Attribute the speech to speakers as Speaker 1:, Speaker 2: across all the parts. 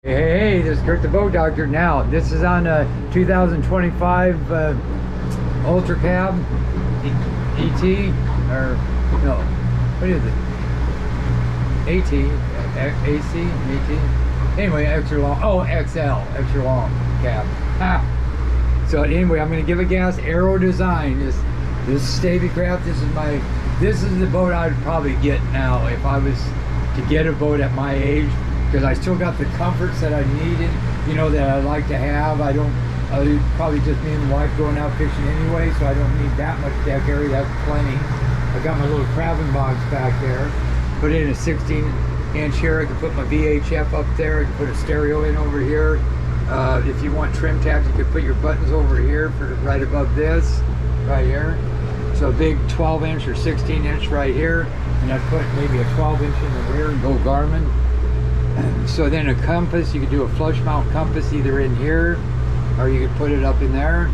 Speaker 1: Hey, this is Kurt the Boat Doctor. Now, this is on a 2025 ultracab ET, or no, what is it? AT, AC, AT. Anyway, extra long. Oh, XL, extra long cab. So anyway, I'm going to give a gas. Aero design. This stabicraft. This is the boat I'd probably get now if I was to get a boat at my age. Because I still got the comforts that I needed, you know, that I like to have. I'll probably just me and the wife going out fishing anyway, so I don't need that much deck area. That's plenty. I got my little crabbing box back there. Put in a 16-inch here. I can put my VHF up there. I can put a stereo in over here. If you want trim tabs, you could put your buttons over here for right above this, right here. So a big 12-inch or 16-inch right here, and I'd put maybe a 12-inch in the rear and go Garmin. So then a compass, you could do a flush mount compass either in here or you could put it up in there.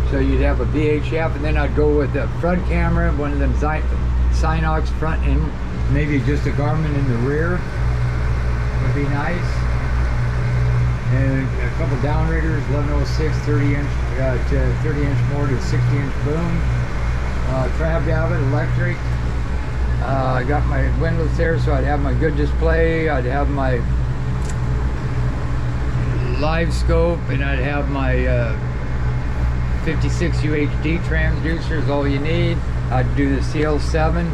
Speaker 1: So you'd have a VHF, and then I'd go with the front camera, one of them Synox front end, maybe just a Garmin in the rear would be nice. And a couple downriggers, 1106, 30-inch to 30-inch more to 60-inch boom. Crab davit, electric. I got my windows there, so I'd have my good display. I'd have my live scope, and I'd have my 56 UHD transducer is all you need. I'd do the CL7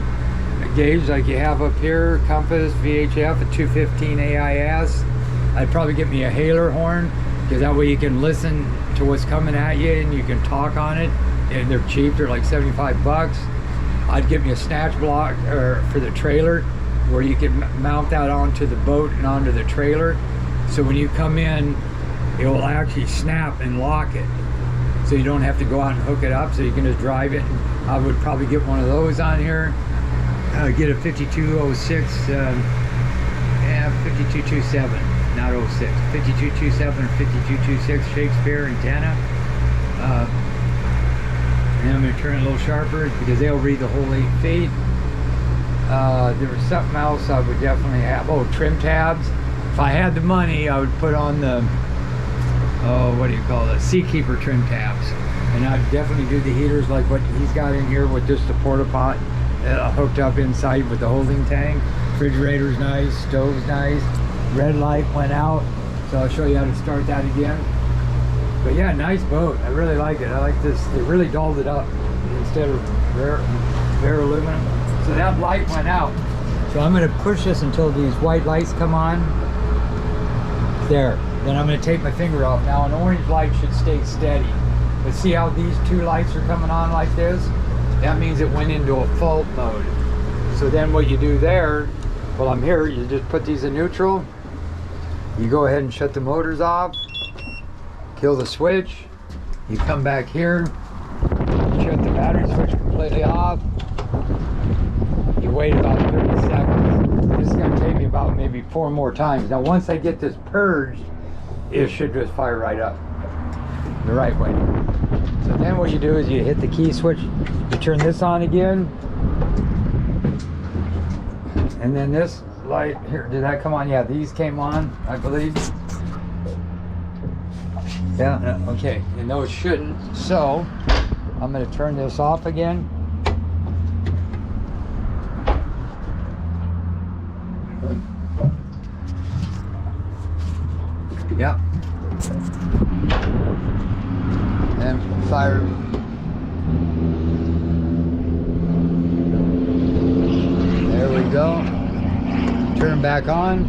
Speaker 1: gauge like you have up here, compass, VHF, a 215 AIS. I'd probably get me a hailer horn, because that way you can listen to what's coming at you and you can talk on it. And they're cheap, they're like 75 bucks. I'd get me a snatch block for the trailer, where you can mount that onto the boat and onto the trailer. So when you come in, it will actually snap and lock it. So you don't have to go out and hook it up, so you can just drive it. I would probably get one of those on here. Get a 5206, 5227, not 06. 5227 or 5226 Shakespeare antenna. And I'm going to turn it a little sharper because they'll read the whole 8 feet. There was something else I would definitely have. Oh, trim tabs. If I had the money, I would put on the, what do you call it? Seakeeper trim tabs. And I'd definitely do the heaters like what he's got in here with just the porta pot hooked up inside with the holding tank. Refrigerator's nice, stove's nice. Red light went out, so I'll show you how to start that again. But yeah, nice boat. I really like it. I like this. They really dolled it up instead of bare aluminum. So that light went out. So I'm going to push this until these white lights come on. There. Then I'm going to take my finger off. Now an orange light should stay steady. But see how these two lights are coming on like this? That means it went into a fault mode. So then what you do there, while I'm here, you just put these in neutral. You go ahead and shut the motors off. Kill the switch. You come back here, shut the battery switch completely off. You wait about 30 seconds. This is going to take me about maybe 4 more times. Now once I get this purged, it should just fire right up the right way. So then what you do is you hit the key switch, you turn this on again, and then this light here, did that come on? Yeah, these came on, I believe. Yeah, okay, and those shouldn't. So I'm going to turn this off again. Yep. And fire. There we go. Turn back on.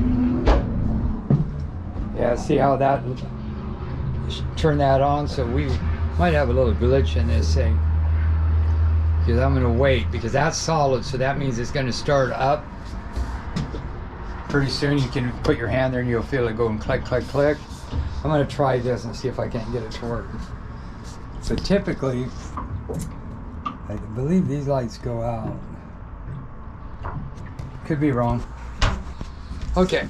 Speaker 1: Yeah, see how that, turn that on. So we might have a little glitch in this thing, because I'm going to wait, because that's solid, so that means it's going to start up pretty soon. You can put your hand there and you'll feel it going click, click, click. I'm going to try this and see if I can't get it to work. So typically, I believe these lights go out. Could be wrong. Okay,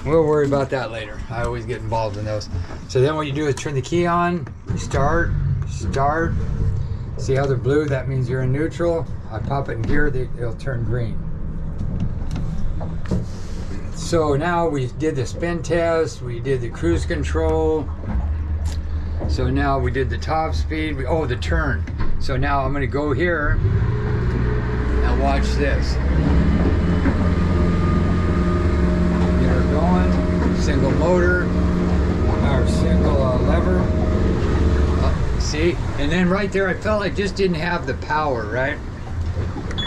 Speaker 1: we'll worry about that later. I always get involved in those. So then what you do is turn the key on, start. See how they're blue? That means you're in neutral. I pop it in here, it'll turn green. So now we did the spin test, we did the cruise control. So now we did the top speed, the turn. So now I'm gonna go here and watch this. Get her going, single motor, or single lever. See, and then right there I felt I just didn't have the power, right?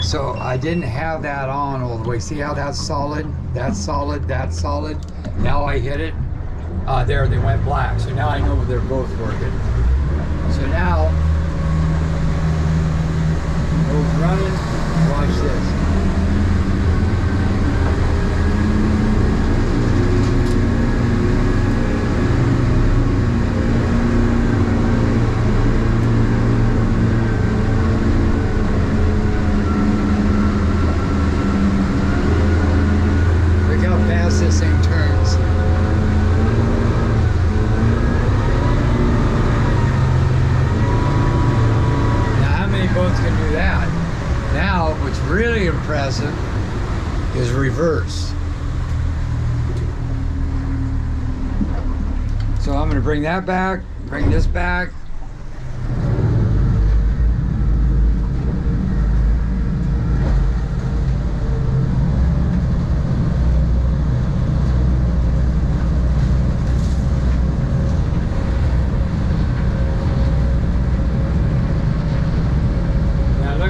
Speaker 1: So I didn't have that on all the way. See how that's solid, that's solid, that's solid. Now I hit it. There they went black. So now I know they're both working. So now, both running. Watch this. Look how fast this thing turns. Boats can do that. Now, what's really impressive is reverse. So I'm going to bring that back, bring this back.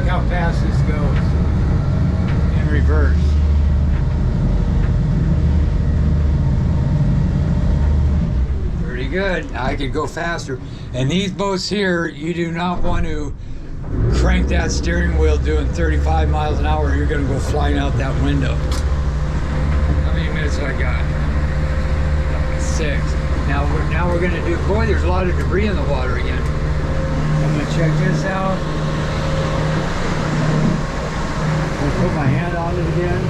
Speaker 1: How fast this goes in reverse. Pretty good. I could go faster. And these boats here, you do not want to crank that steering wheel doing 35 miles an hour. You're going to go flying out that window. How many minutes I got? 6. Now we're going to do. Boy, there's a lot of debris in the water again. I'm going to check this out. Put my hand on it again.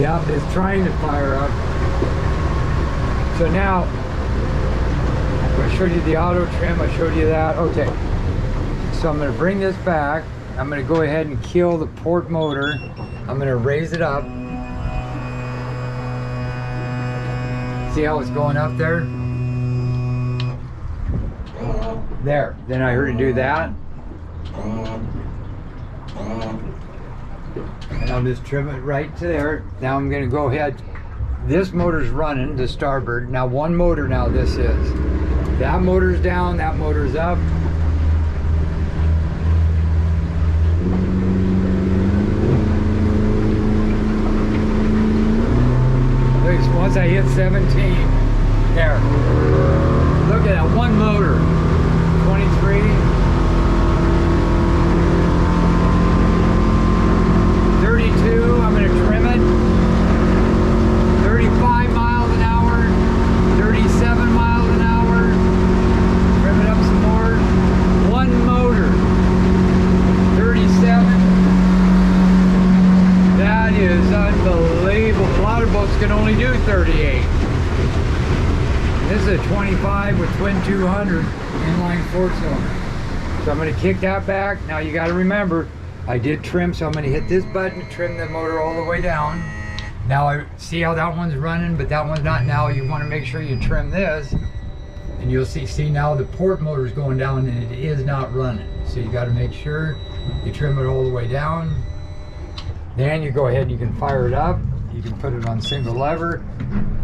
Speaker 1: Yep, it's trying to fire up. So now, I showed you the auto trim, I showed you that. Okay, so I'm going to bring this back. I'm going to go ahead and kill the port motor. I'm going to raise it up. See how it's going up there? There, then I heard it do that. And I'll just trim it right to there. Now I'm going to go ahead. This motor's running, the starboard. Now one motor now this is. That motor's down, that motor's up. Once I hit 17, there. Look at that, one motor. 23. 32, I'm going to trim it. 35 miles an hour, 37 miles an hour. Trim it up some more. One motor, 37. That is unbelievable. A lot of boats can only do 38. This is a 25 with twin 200 inline 4-cylinder. So I'm going to kick that back. Now you got to remember, I did trim, so I'm going to hit this button to trim the motor all the way down. Now I see how that one's running, but that one's not. Now you want to make sure you trim this, and you'll see now the port motor is going down and it is not running. So you got to make sure you trim it all the way down. Then you go ahead and you can fire it up. You can put it on single lever.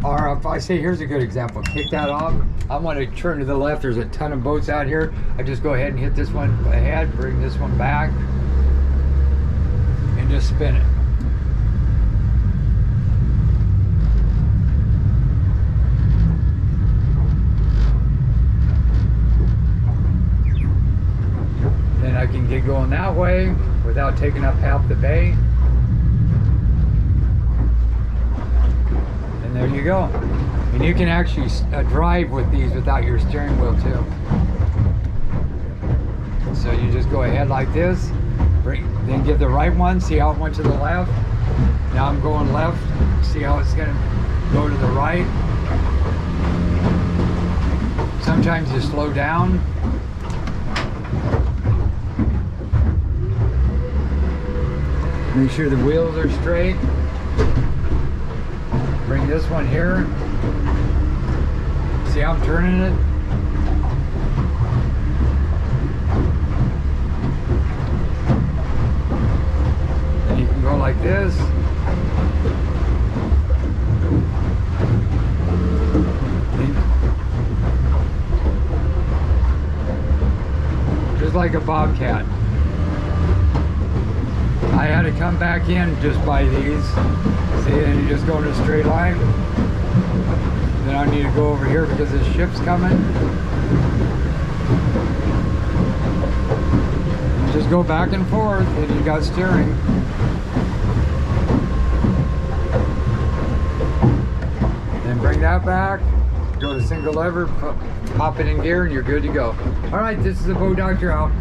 Speaker 1: Or if I say, here's a good example, kick that off. I want to turn to the left. There's a ton of boats out here. I just go ahead and hit this one ahead, bring this one back, and just spin it. Then I can get going that way without taking up half the bay. And there you go. And you can actually drive with these without your steering wheel too. So you just go ahead like this, then get the right one, see how it went to the left. Now I'm going left, see how it's gonna go to the right. Sometimes you slow down. Make sure the wheels are straight. Bring this one here. See how I'm turning it? Then you can go like this. Just like a Bobcat. I had to come back in just by these. See, and you just go in a straight line. Then I need to go over here because the ship's coming. You just go back and forth and you got steering. Then bring that back. Go to single lever, pop it in gear, and you're good to go. All right, this is the Boat Doctor out.